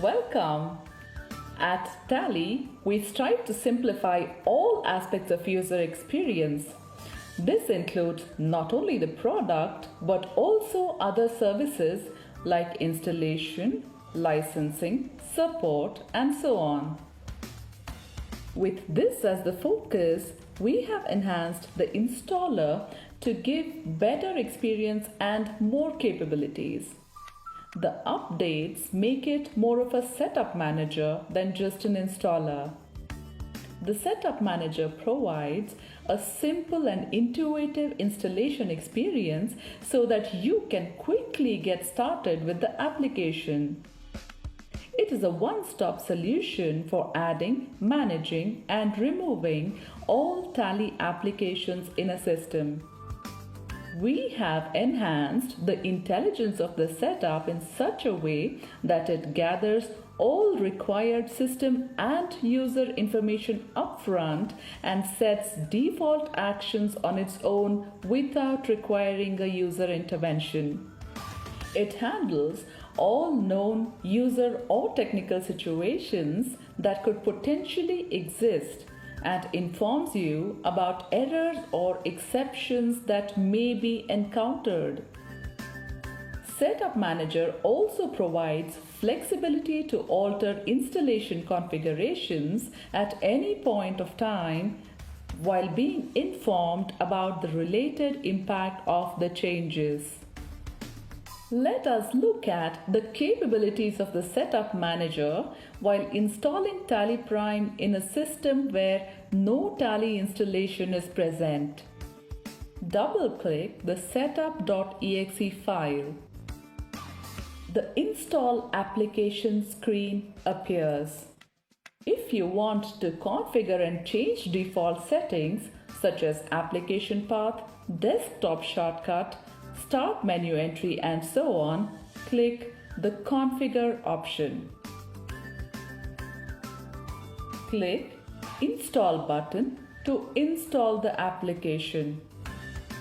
Welcome! At Tally, we strive to simplify all aspects of user experience. This includes not only the product but also other services like installation, licensing, support, and so on. With this as the focus, we have enhanced the installer to give better experience and more capabilities. The updates make it more of a setup manager than just an installer. The setup manager provides a simple and intuitive installation experience so that you can quickly get started with the application. It is a one-stop solution for adding, managing, and removing all Tally applications in a system. We have enhanced the intelligence of the setup in such a way that it gathers all required system and user information upfront and sets default actions on its own without requiring a user intervention. It handles all known user or technical situations that could potentially exist and informs you about errors or exceptions that may be encountered. Setup Manager also provides flexibility to alter installation configurations at any point of time while being informed about the related impact of the changes. Let us look at the capabilities of the Setup Manager while installing TallyPrime in a system where no Tally installation is present. Double-click the setup.exe file. The Install Application screen appears. If you want to configure and change default settings such as application path, desktop shortcut, Start menu entry and so on, click the Configure option. Click Install button to install the application.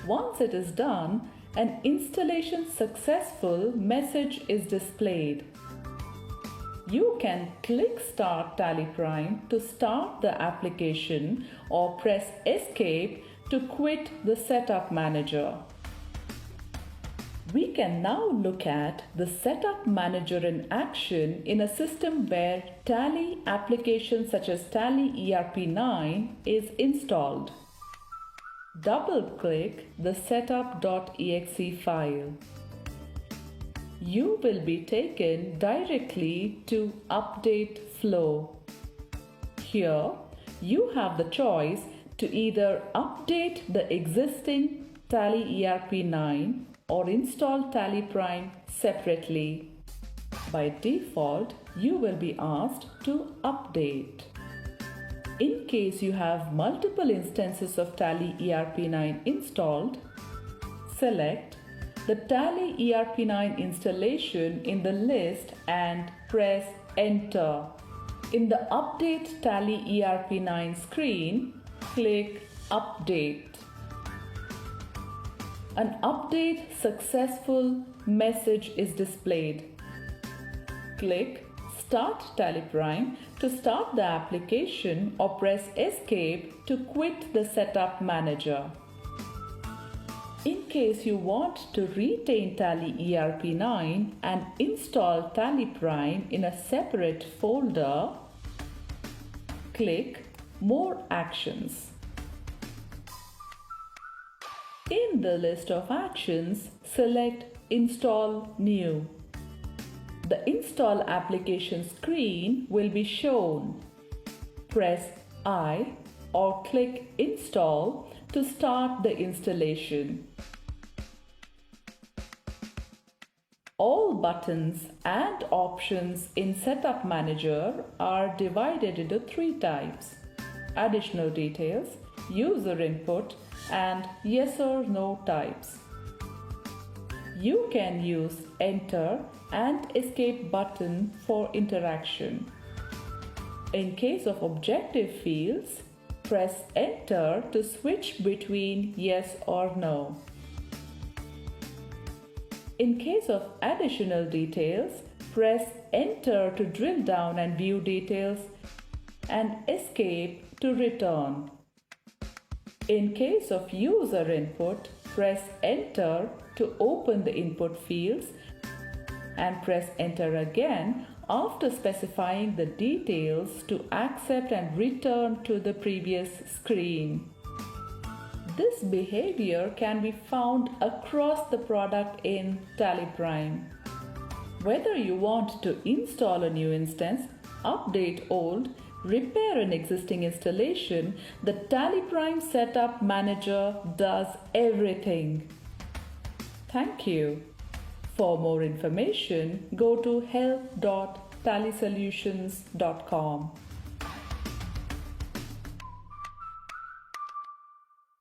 Once it is done, an installation successful message is displayed. You can click Start TallyPrime to start the application or press Escape to quit the Setup Manager. We can now look at the Setup Manager in action in a system where Tally applications such as Tally ERP9 is installed. Double-click the setup.exe file. You will be taken directly to Update Flow. Here, you have the choice to either update the existing Tally ERP9 or install TallyPrime separately. By default, you will be asked to update. In case you have multiple instances of Tally ERP9 installed, select the Tally ERP9 installation in the list and press Enter. In the Update Tally ERP9 screen, click Update. An update successful message is displayed. Click Start TallyPrime to start the application or press Escape to quit the Setup Manager. In case you want to retain Tally ERP9 and install TallyPrime in a separate folder, click More Actions. In the list of actions, select Install New. The Install Application screen will be shown. Press I or click Install to start the installation. All buttons and options in Setup Manager are divided into three types: additional details, user input, and yes or no types. You can use Enter and Escape button for interaction. In case of objective fields, press Enter to switch between yes or no. In case of additional details, press Enter to drill down and view details, and Escape to return. In case of user input, press Enter to open the input fields and press Enter again after specifying the details to accept and return to the previous screen. This behavior can be found across the product in TallyPrime. Whether you want to install a new instance, update old, repair an existing installation, the TallyPrime Setup Manager does everything. Thank you. For more information, go to help.tallysolutions.com.